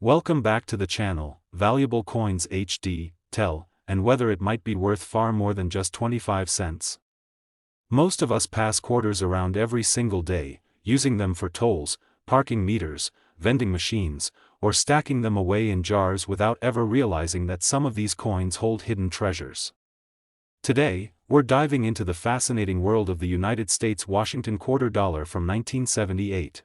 Welcome back to the channel, Valuable Coins HD, Tell, and whether it might be worth far more than just 25 cents. Most of us pass quarters around every single day, using them for tolls, parking meters, vending machines, or stacking them away in jars without ever realizing that some of these coins hold hidden treasures. Today, we're diving into the fascinating world of the United States Washington quarter dollar from 1978.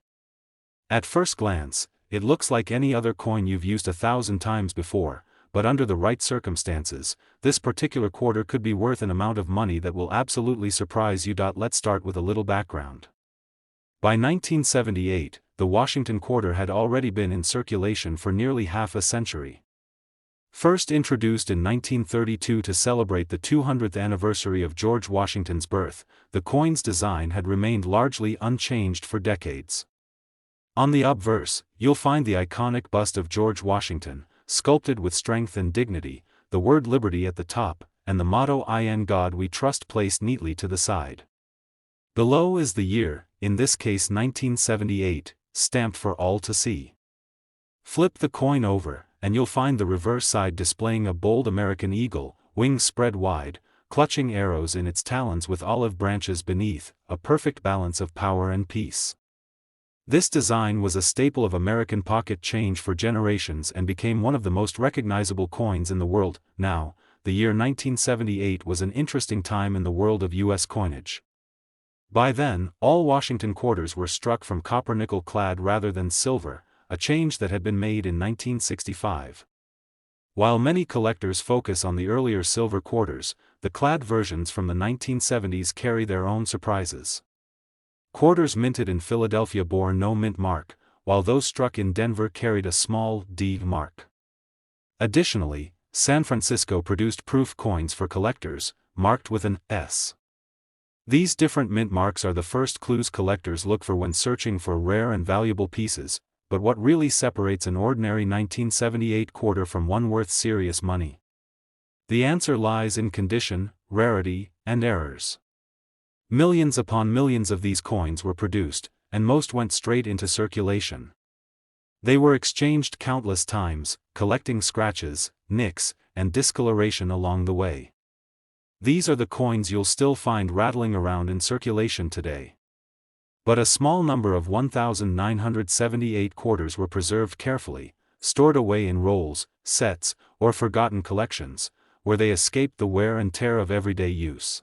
At first glance, it looks like any other coin you've used 1,000 times before, but under the right circumstances, this particular quarter could be worth an amount of money that will absolutely surprise you. Let's start with a little background. By 1978, the Washington quarter had already been in circulation for nearly half a century. First introduced in 1932 to celebrate the 200th anniversary of George Washington's birth, the coin's design had remained largely unchanged for decades. On the obverse, you'll find the iconic bust of George Washington, sculpted with strength and dignity, the word liberty at the top, and the motto "In God We Trust" placed neatly to the side. Below is the year, in this case 1978, stamped for all to see. Flip the coin over, and you'll find the reverse side displaying a bold American eagle, wings spread wide, clutching arrows in its talons with olive branches beneath, a perfect balance of power and peace. This design was a staple of American pocket change for generations and became one of the most recognizable coins in the world. Now, the year 1978 was an interesting time in the world of U.S. coinage. By then, all Washington quarters were struck from copper nickel clad rather than silver, a change that had been made in 1965. While many collectors focus on the earlier silver quarters, the clad versions from the 1970s carry their own surprises. Quarters minted in Philadelphia bore no mint mark, while those struck in Denver carried a small D mark. Additionally, San Francisco produced proof coins for collectors, marked with an S. These different mint marks are the first clues collectors look for when searching for rare and valuable pieces, but what really separates an ordinary 1978 quarter from one worth serious money? The answer lies in condition, rarity, and errors. Millions upon millions of these coins were produced, and most went straight into circulation. They were exchanged countless times, collecting scratches, nicks, and discoloration along the way. These are the coins you'll still find rattling around in circulation today. But a small number of 1,978 quarters were preserved carefully, stored away in rolls, sets, or forgotten collections, where they escaped the wear and tear of everyday use.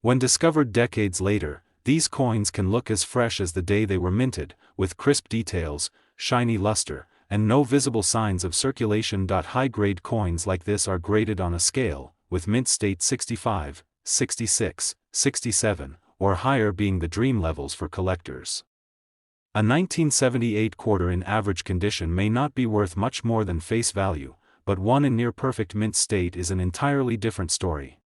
When discovered decades later, these coins can look as fresh as the day they were minted, with crisp details, shiny luster, and no visible signs of circulation. High-grade coins like this are graded on a scale, with mint state 65, 66, 67, or higher being the dream levels for collectors. A 1978 quarter in average condition may not be worth much more than face value, but one in near-perfect mint state is an entirely different story.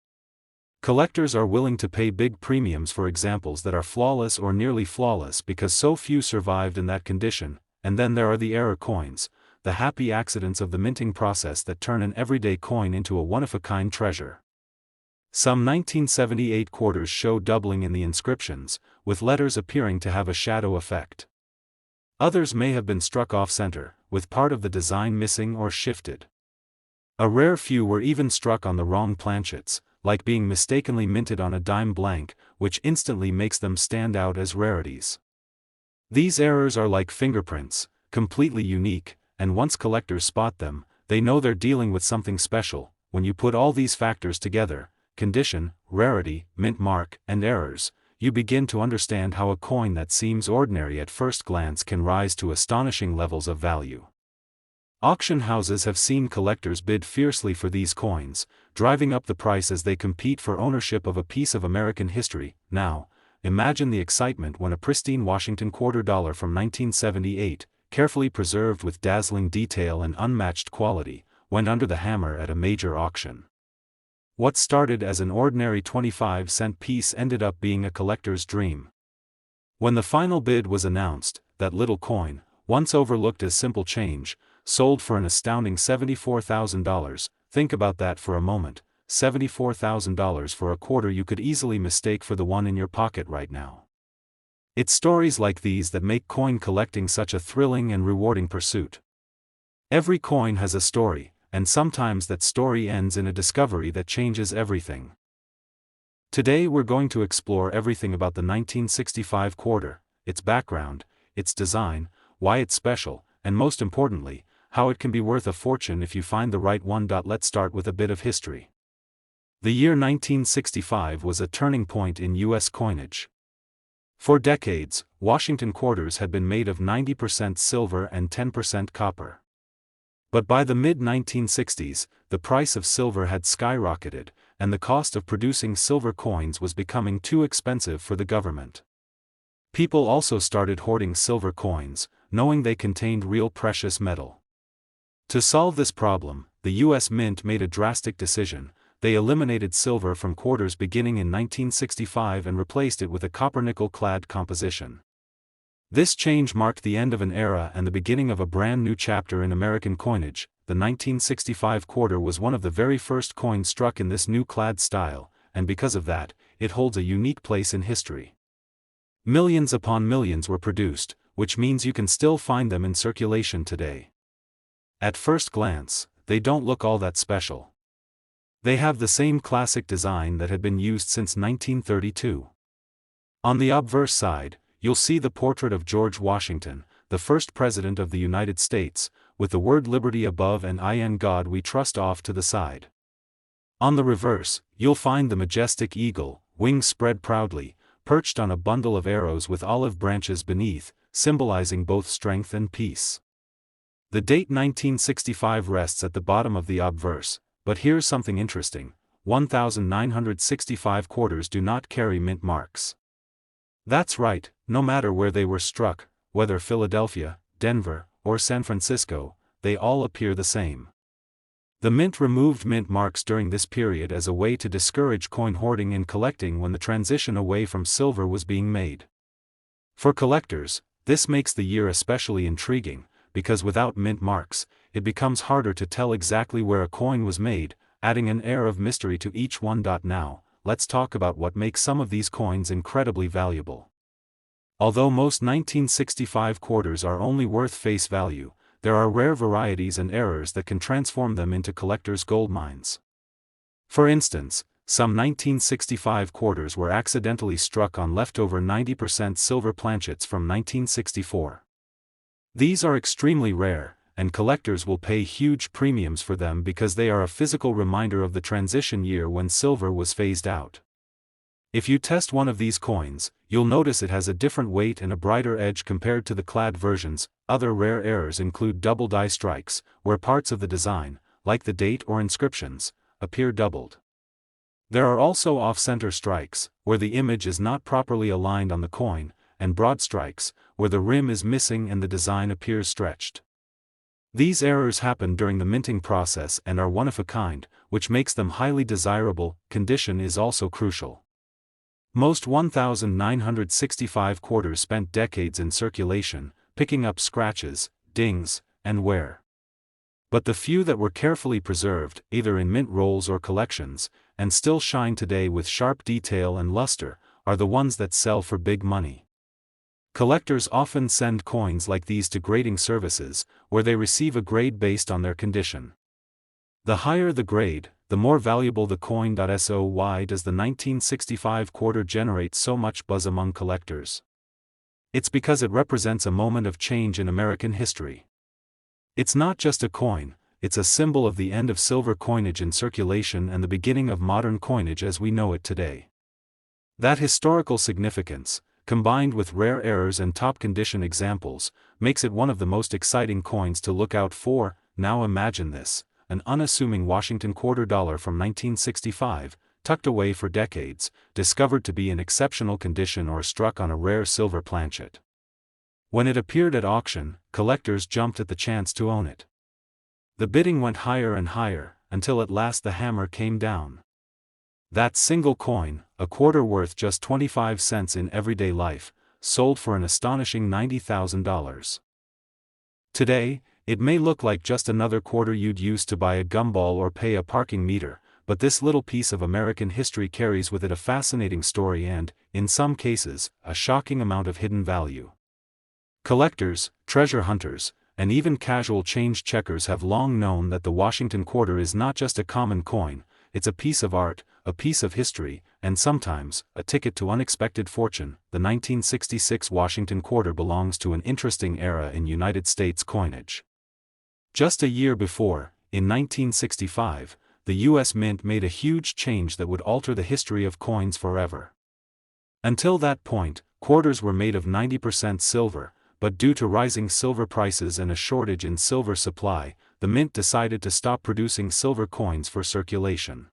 Collectors are willing to pay big premiums for examples that are flawless or nearly flawless because so few survived in that condition, and then there are the error coins, the happy accidents of the minting process that turn an everyday coin into a one-of-a-kind treasure. Some 1978 quarters show doubling in the inscriptions, with letters appearing to have a shadow effect. Others may have been struck off-center, with part of the design missing or shifted. A rare few were even struck on the wrong planchets, like being mistakenly minted on a dime blank, which instantly makes them stand out as rarities. These errors are like fingerprints, completely unique, and once collectors spot them, they know they're dealing with something special. When you put all these factors together, condition, rarity, mint mark, and errors, you begin to understand how a coin that seems ordinary at first glance can rise to astonishing levels of value. Auction houses have seen collectors bid fiercely for these coins, driving up the price as they compete for ownership of a piece of American history. Now, imagine the excitement when a pristine Washington quarter dollar from 1978, carefully preserved with dazzling detail and unmatched quality, went under the hammer at a major auction. What started as an ordinary 25-cent piece ended up being a collector's dream. When the final bid was announced, that little coin, once overlooked as simple change, sold for an astounding $74,000. Think about that for a moment, $74,000 for a quarter you could easily mistake for the one in your pocket right now. It's stories like these that make coin collecting such a thrilling and rewarding pursuit. Every coin has a story, and sometimes that story ends in a discovery that changes everything. Today we're going to explore everything about the 1965 quarter, its background, its design, why it's special, and most importantly, how it can be worth a fortune if you find the right one. Let's start with a bit of history. The year 1965 was a turning point in U.S. coinage. For decades, Washington quarters had been made of 90% silver and 10% copper. But by the mid-1960s, the price of silver had skyrocketed, and the cost of producing silver coins was becoming too expensive for the government. People also started hoarding silver coins, knowing they contained real precious metal. To solve this problem, the U.S. Mint made a drastic decision. They eliminated silver from quarters beginning in 1965 and replaced it with a copper-nickel-clad composition. This change marked the end of an era and the beginning of a brand new chapter in American coinage. The 1965 quarter was one of the very first coins struck in this new clad style, and because of that, it holds a unique place in history. Millions upon millions were produced, which means you can still find them in circulation today. At first glance, they don't look all that special. They have the same classic design that had been used since 1932. On the obverse side, you'll see the portrait of George Washington, the first president of the United States, with the word liberty above and "In God We Trust" off to the side. On the reverse, you'll find the majestic eagle, wings spread proudly, perched on a bundle of arrows with olive branches beneath, symbolizing both strength and peace. The date 1965 rests at the bottom of the obverse, but here's something interesting: 1,965 quarters do not carry mint marks. That's right, no matter where they were struck, whether Philadelphia, Denver, or San Francisco, they all appear the same. The Mint removed mint marks during this period as a way to discourage coin hoarding and collecting when the transition away from silver was being made. For collectors, this makes the year especially intriguing, because without mint marks, it becomes harder to tell exactly where a coin was made, adding an air of mystery to each one. Now, let's talk about what makes some of these coins incredibly valuable. Although most 1965 quarters are only worth face value, there are rare varieties and errors that can transform them into collectors' gold mines. For instance, some 1965 quarters were accidentally struck on leftover 90% silver planchets from 1964. These are extremely rare, and collectors will pay huge premiums for them because they are a physical reminder of the transition year when silver was phased out. If you test one of these coins, you'll notice it has a different weight and a brighter edge compared to the clad versions. Other rare errors include double die strikes, where parts of the design, like the date or inscriptions, appear doubled. There are also off-center strikes, where the image is not properly aligned on the coin, and broad strikes, where the rim is missing and the design appears stretched. These errors happen during the minting process and are one of a kind, which makes them highly desirable. Condition is also crucial. Most 1,965 quarters spent decades in circulation, picking up scratches, dings, and wear. But the few that were carefully preserved, either in mint rolls or collections, and still shine today with sharp detail and luster, are the ones that sell for big money. Collectors often send coins like these to grading services, where they receive a grade based on their condition. The higher the grade, the more valuable the coin. So why does the 1965 quarter generate so much buzz among collectors? It's because it represents a moment of change in American history. It's not just a coin, it's a symbol of the end of silver coinage in circulation and the beginning of modern coinage as we know it today. That historical significance, combined with rare errors and top condition examples, makes it one of the most exciting coins to look out for. Now imagine this: an unassuming Washington quarter dollar from 1965, tucked away for decades, discovered to be in exceptional condition or struck on a rare silver planchet. When it appeared at auction, collectors jumped at the chance to own it. The bidding went higher and higher, until at last the hammer came down. That single coin, a quarter worth just 25 cents in everyday life, sold for an astonishing $90,000. Today, it may look like just another quarter you'd use to buy a gumball or pay a parking meter, but this little piece of American history carries with it a fascinating story and, in some cases, a shocking amount of hidden value. Collectors, treasure hunters, and even casual change checkers have long known that the Washington quarter is not just a common coin, it's a piece of art, a piece of history, and sometimes, a ticket to unexpected fortune. The 1966 Washington quarter belongs to an interesting era in United States coinage. Just a year before, in 1965, the U.S. Mint made a huge change that would alter the history of coins forever. Until that point, quarters were made of 90% silver, but due to rising silver prices and a shortage in silver supply, the Mint decided to stop producing silver coins for circulation.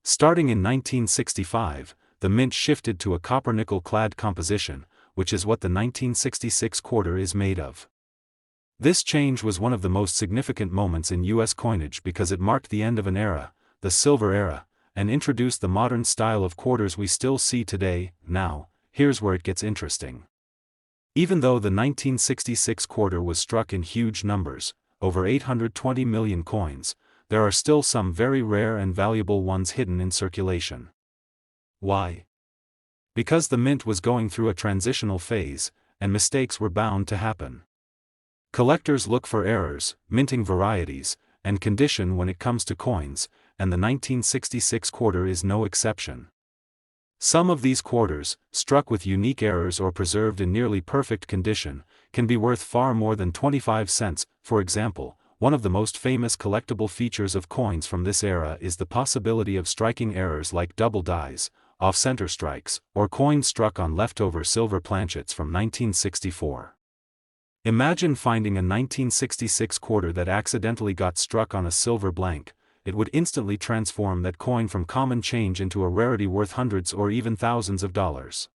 Starting in 1965, the Mint shifted to a copper-nickel-clad composition, which is what the 1966 quarter is made of. This change was one of the most significant moments in U.S. coinage because it marked the end of an era, the Silver Era, and introduced the modern style of quarters we still see today. Now, here's where it gets interesting. Even though the 1966 quarter was struck in huge numbers, over 820 million coins, there are still some very rare and valuable ones hidden in circulation. Why? Because the Mint was going through a transitional phase, and mistakes were bound to happen. Collectors look for errors, minting varieties, and condition when it comes to coins, and the 1966 quarter is no exception. Some of these quarters, struck with unique errors or preserved in nearly perfect condition, can be worth far more than 25 cents. For example, one of the most famous collectible features of coins from this era is the possibility of striking errors like double dies, off-center strikes, or coins struck on leftover silver planchets from 1964. Imagine finding a 1966 quarter that accidentally got struck on a silver blank. It would instantly transform that coin from common change into a rarity worth hundreds or even thousands of dollars.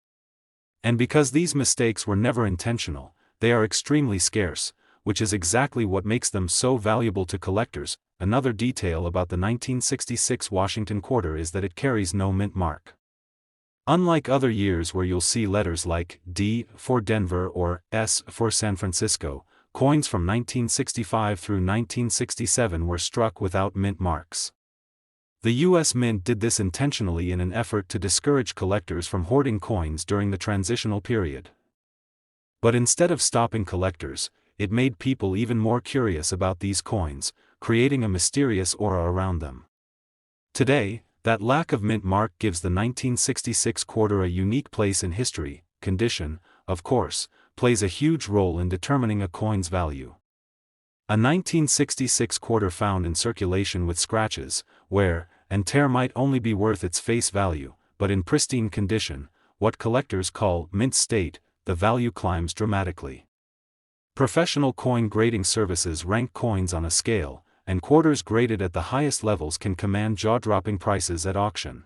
And because these mistakes were never intentional, they are extremely scarce, which is exactly what makes them so valuable to collectors. Another detail about the 1966 Washington quarter is that it carries no mint mark. Unlike other years where you'll see letters like D for Denver or S for San Francisco, coins from 1965 through 1967 were struck without mint marks. The U.S. Mint did this intentionally in an effort to discourage collectors from hoarding coins during the transitional period. But instead of stopping collectors, it made people even more curious about these coins, creating a mysterious aura around them. Today, that lack of mint mark gives the 1966 quarter a unique place in history. Condition, of course, plays a huge role in determining a coin's value. A 1966 quarter found in circulation with scratches, wear, and tear might only be worth its face value, but in pristine condition, what collectors call mint state, the value climbs dramatically. Professional coin grading services rank coins on a scale, and quarters graded at the highest levels can command jaw-dropping prices at auction.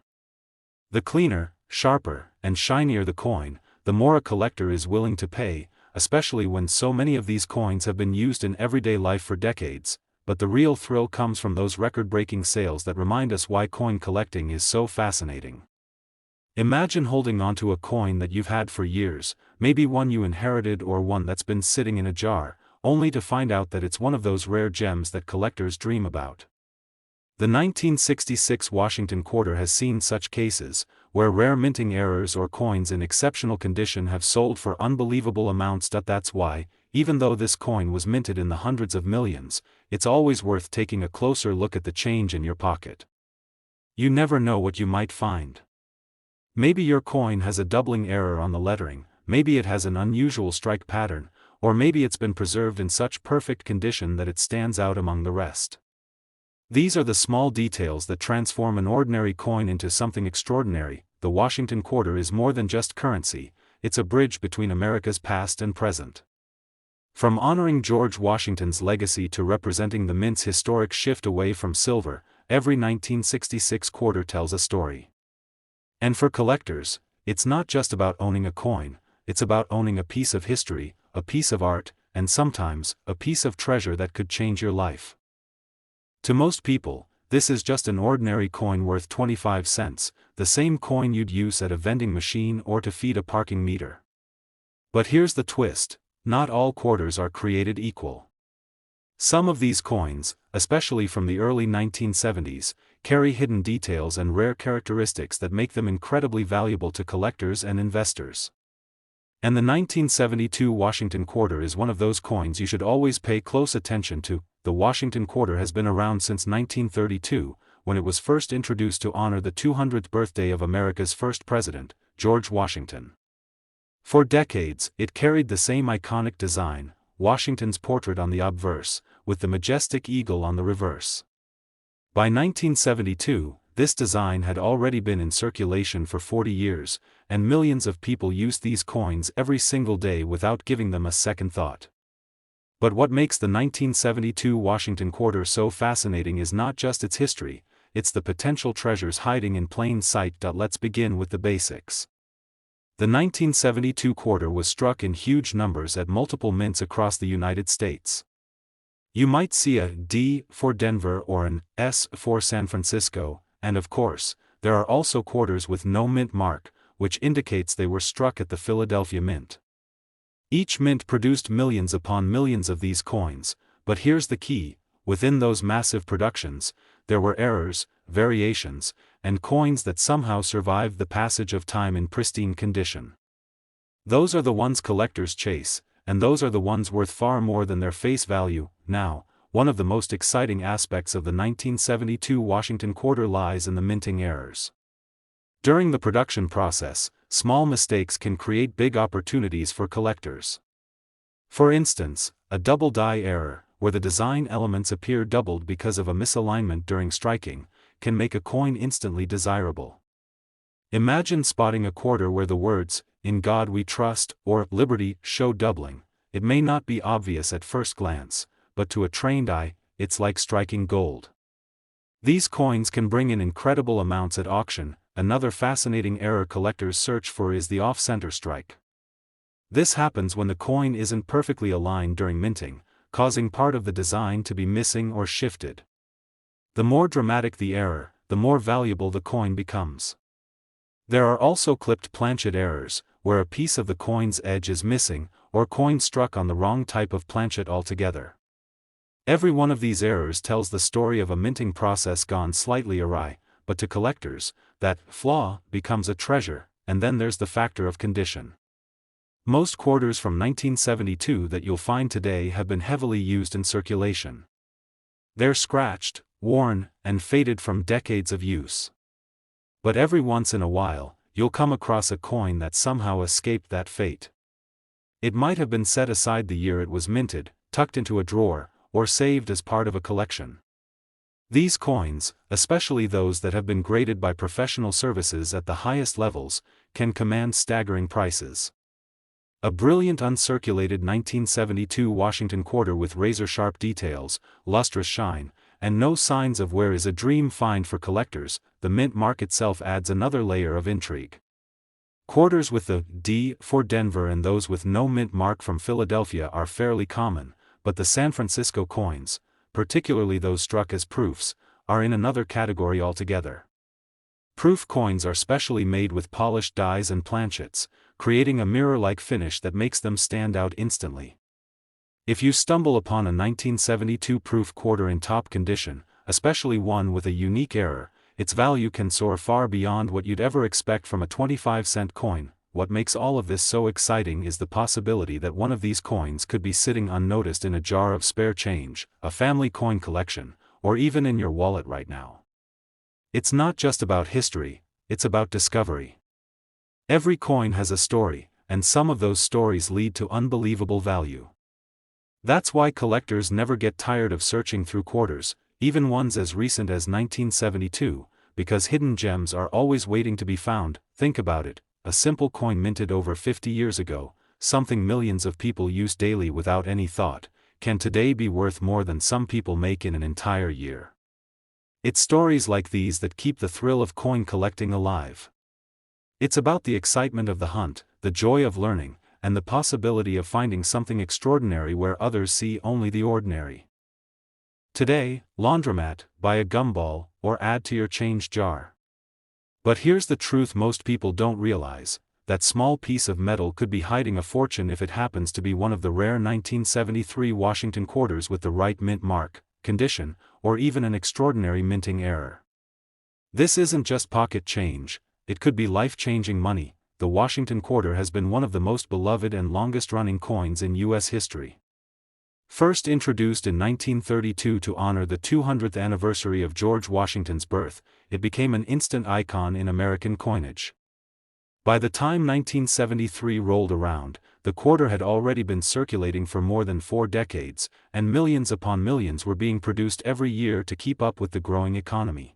The cleaner, sharper, and shinier the coin, the more a collector is willing to pay, especially when so many of these coins have been used in everyday life for decades. But the real thrill comes from those record-breaking sales that remind us why coin collecting is so fascinating. Imagine holding onto a coin that you've had for years, maybe one you inherited or one that's been sitting in a jar, only to find out that it's one of those rare gems that collectors dream about. The 1966 Washington quarter has seen such cases, where rare minting errors or coins in exceptional condition have sold for unbelievable amounts. That's why, even though this coin was minted in the hundreds of millions, it's always worth taking a closer look at the change in your pocket. You never know what you might find. Maybe your coin has a doubling error on the lettering, maybe it has an unusual strike pattern, or maybe it's been preserved in such perfect condition that it stands out among the rest. These are the small details that transform an ordinary coin into something extraordinary. The Washington quarter is more than just currency, it's a bridge between America's past and present. From honoring George Washington's legacy to representing the mint's historic shift away from silver, every 1966 quarter tells a story. And for collectors, it's not just about owning a coin, it's about owning a piece of history, a piece of art, and sometimes, a piece of treasure that could change your life. To most people, this is just an ordinary coin worth 25 cents, the same coin you'd use at a vending machine or to feed a parking meter. But here's the twist, not all quarters are created equal. Some of these coins, especially from the early 1970s, carry hidden details and rare characteristics that make them incredibly valuable to collectors and investors. And the 1972 Washington quarter is one of those coins you should always pay close attention to. The Washington quarter has been around since 1932, when it was first introduced to honor the 200th birthday of America's first president, George Washington. For decades, it carried the same iconic design, Washington's portrait on the obverse, with the majestic eagle on the reverse. By 1972, this design had already been in circulation for 40 years, and millions of people used these coins every single day without giving them a second thought. But what makes the 1972 Washington quarter so fascinating is not just its history, it's the potential treasures hiding in plain sight. Let's begin with the basics. The 1972 quarter was struck in huge numbers at multiple mints across the United States. You might see a D for Denver or an S for San Francisco, and of course, there are also quarters with no mint mark, which indicates they were struck at the Philadelphia Mint. Each mint produced millions upon millions of these coins, but here's the key: within those massive productions, there were errors, variations, and coins that somehow survived the passage of time in pristine condition. Those are the ones collectors chase, and those are the ones worth far more than their face value. Now, one of the most exciting aspects of the 1972 Washington quarter lies in the minting errors. During the production process, small mistakes can create big opportunities for collectors. For instance, a double die error, where the design elements appear doubled because of a misalignment during striking, can make a coin instantly desirable. Imagine spotting a quarter where the words, "In God We Trust," or "Liberty," show doubling. It may not be obvious at first glance, but to a trained eye, it's like striking gold. These coins can bring in incredible amounts at auction. Another fascinating error collectors search for is the off-center strike. This happens when the coin isn't perfectly aligned during minting, causing part of the design to be missing or shifted. The more dramatic the error, the more valuable the coin becomes. There are also clipped planchet errors, where a piece of the coin's edge is missing, or coin struck on the wrong type of planchet altogether. Every one of these errors tells the story of a minting process gone slightly awry, but to collectors, that flaw becomes a treasure. And then there's the factor of condition. Most quarters from 1972 that you'll find today have been heavily used in circulation. They're scratched, worn, and faded from decades of use. But every once in a while, you'll come across a coin that somehow escaped that fate. It might have been set aside the year it was minted, tucked into a drawer, or saved as part of a collection. These coins, especially those that have been graded by professional services at the highest levels, can command staggering prices. A brilliant uncirculated 1972 Washington quarter with razor-sharp details, lustrous shine, and no signs of wear is a dream find for collectors. The mint mark itself adds another layer of intrigue. Quarters with the D for Denver and those with no mint mark from Philadelphia are fairly common, but the San Francisco coins, particularly those struck as proofs, are in another category altogether. Proof coins are specially made with polished dies and planchets, creating a mirror-like finish that makes them stand out instantly. If you stumble upon a 1972 proof quarter in top condition, especially one with a unique error, its value can soar far beyond what you'd ever expect from a 25-cent coin. What makes all of this so exciting is the possibility that one of these coins could be sitting unnoticed in a jar of spare change, a family coin collection, or even in your wallet right now. It's not just about history, it's about discovery. Every coin has a story, and some of those stories lead to unbelievable value. That's why collectors never get tired of searching through quarters, even ones as recent as 1972, because hidden gems are always waiting to be found. Think about it. A simple coin minted over 50 years ago, something millions of people use daily without any thought, can today be worth more than some people make in an entire year. It's stories like these that keep the thrill of coin collecting alive. It's about the excitement of the hunt, the joy of learning, and the possibility of finding something extraordinary where others see only the ordinary. Today, laundromat, buy a gumball, or add to your change jar. But here's the truth most people don't realize: that small piece of metal could be hiding a fortune if it happens to be one of the rare 1973 Washington quarters with the right mint mark, condition, or even an extraordinary minting error. This isn't just pocket change, it could be life-changing money. the Washington quarter has been one of the most beloved and longest-running coins in U.S. history. First introduced in 1932 to honor the 200th anniversary of George Washington's birth, it became an instant icon in American coinage. By the time 1973 rolled around, the quarter had already been circulating for more than 4 decades, and millions upon millions were being produced every year to keep up with the growing economy.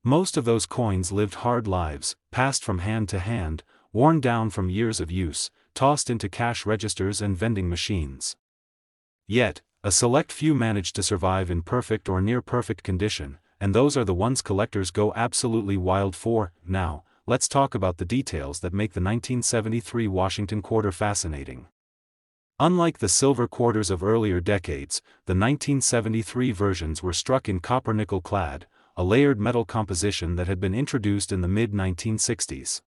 Most of those coins lived hard lives, passed from hand to hand, worn down from years of use, tossed into cash registers and vending machines. Yet, a select few managed to survive in perfect or near-perfect condition, and those are the ones collectors go absolutely wild for. Now, let's talk about the details that make the 1973 Washington quarter fascinating. Unlike the silver quarters of earlier decades, the 1973 versions were struck in copper-nickel clad, a layered metal composition that had been introduced in the mid-1960s.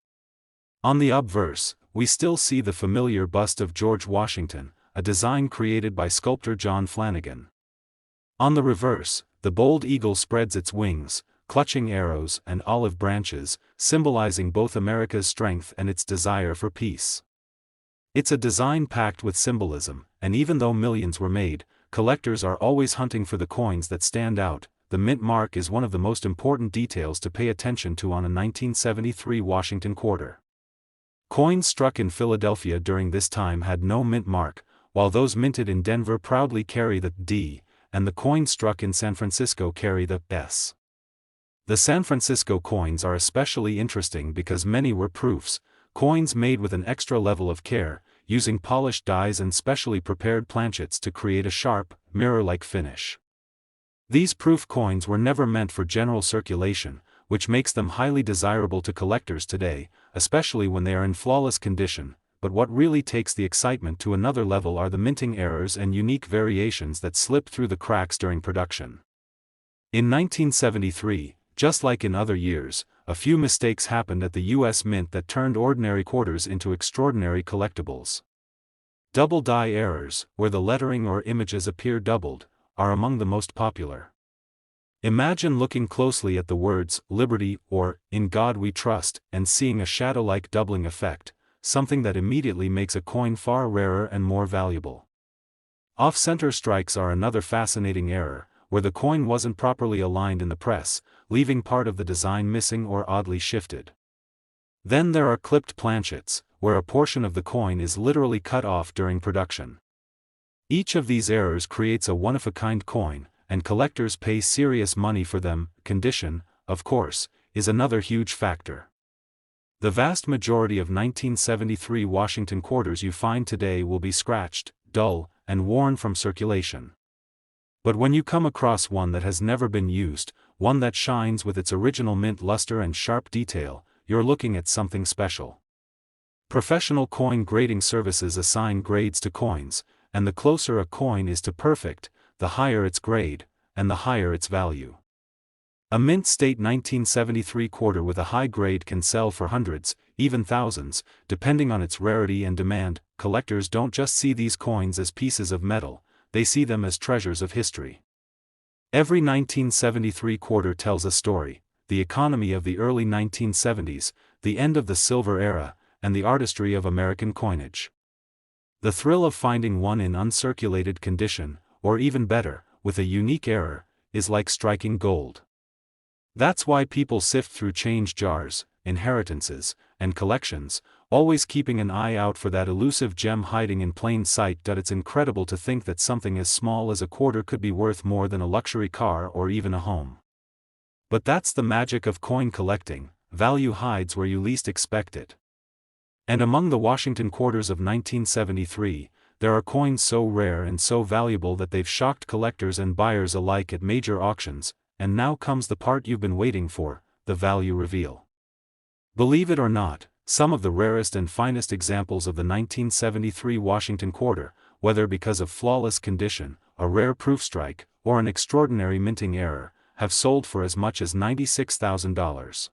On the obverse, we still see the familiar bust of George Washington, a design created by sculptor John Flanagan. On the reverse, the bold eagle spreads its wings, clutching arrows and olive branches, symbolizing both America's strength and its desire for peace. It's a design packed with symbolism, and even though millions were made, collectors are always hunting for the coins that stand out. The mint mark is one of the most important details to pay attention to on a 1973 Washington quarter. Coins struck in Philadelphia during this time had no mint mark, while those minted in Denver proudly carry the D, and the coins struck in San Francisco carry the S. The San Francisco coins are especially interesting because many were proofs, coins made with an extra level of care, using polished dies and specially prepared planchets to create a sharp, mirror-like finish. These proof coins were never meant for general circulation, which makes them highly desirable to collectors today, especially when they are in flawless condition. But what really takes the excitement to another level are the minting errors and unique variations that slip through the cracks during production. In 1973, just like in other years, a few mistakes happened at the U.S. Mint that turned ordinary quarters into extraordinary collectibles. Double die errors, where the lettering or images appear doubled, are among the most popular. Imagine looking closely at the words "Liberty" or "In God We Trust" and seeing a shadow-like doubling effect, something that immediately makes a coin far rarer and more valuable. Off-center strikes are another fascinating error, where the coin wasn't properly aligned in the press, leaving part of the design missing or oddly shifted. Then there are clipped planchets, where a portion of the coin is literally cut off during production. Each of these errors creates a one-of-a-kind coin, and collectors pay serious money for them. Condition, of course, is another huge factor. The vast majority of 1973 Washington quarters you find today will be scratched, dull, and worn from circulation. But when you come across one that has never been used, one that shines with its original mint luster and sharp detail, you're looking at something special. Professional coin grading services assign grades to coins, and the closer a coin is to perfect, the higher its grade, and the higher its value. A mint state 1973 quarter with a high grade can sell for hundreds, even thousands, depending on its rarity and demand. Collectors don't just see these coins as pieces of metal, they see them as treasures of history. Every 1973 quarter tells a story: the economy of the early 1970s, the end of the silver era, and the artistry of American coinage. The thrill of finding one in uncirculated condition, or even better, with a unique error, is like striking gold. That's why people sift through change jars, inheritances, and collections, always keeping an eye out for that elusive gem hiding in plain sight. It's incredible to think that something as small as a quarter could be worth more than a luxury car or even a home. But that's the magic of coin collecting: value hides where you least expect it. And among the Washington quarters of 1973, there are coins so rare and so valuable that they've shocked collectors and buyers alike at major auctions. And now comes the part you've been waiting for, the value reveal. Believe it or not, some of the rarest and finest examples of the 1973 Washington quarter, whether because of flawless condition, a rare proof strike, or an extraordinary minting error, have sold for as much as $96,000.